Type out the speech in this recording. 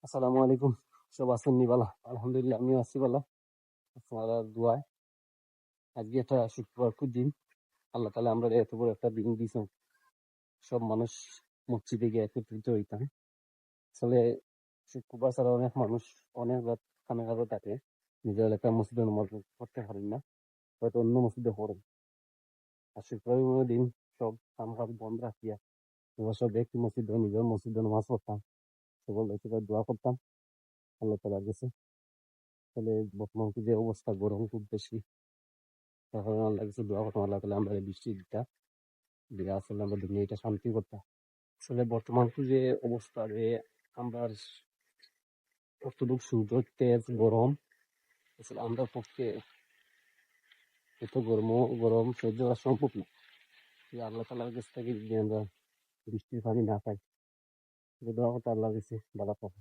আসসালামু আলাইকুম। সব আছেন নি বালা? আলহামদুলিল্লাহ আমিও আছি বালা। আপনারা দোয়ায় আজকে একটা শুক্রবার দিন। আল্লাহ তাআলা আমরা এত বড় একটা দিন দিয়েছেন। সব মানুষ মসজিদে গিয়ে একত্রিত হইতাম। আসলে শুক্রবার ছাড়া অনেক মানুষ অনেক রাত কামে কাজে থাকে। নিজের এলাকার মসজিদে নামাজ পড়তে পারেন না। হয়তো অন্য মসজিদে পড়েন। আর শুক্রবার দিন সব কাম কাজ বন্ধ রাখিয়া আমরা সব একটি মসজিদে নিজের মসজিদে নামাজ পড়তাম। সকল ব্যক্তিগত দোয়া করতাম আল্লাহ তাআলার কাছে। আসলে বর্তমান যে অবস্থা গরম খুব বেশি। তখন আল্লাহর কাছে দোয়া করতাম আল্লাহ তাআলা আমরা বৃষ্টি দিয়ে আসলে আমরা দুনিয়াটা শান্তি করতাম। আসলে বর্তমান যে অবস্থা যে আমরা কতটুকু সূর্য তেজ গরম আসলে আমরা পক্ষে এত গরম সহ্য করা সম্ভব না। যে আল্লাহ তাআলার কাছ থেকে যদি আমরা বৃষ্টির পানি না পাই, দোয়া করতে আল্লাহর কাছে ভালো পাবো।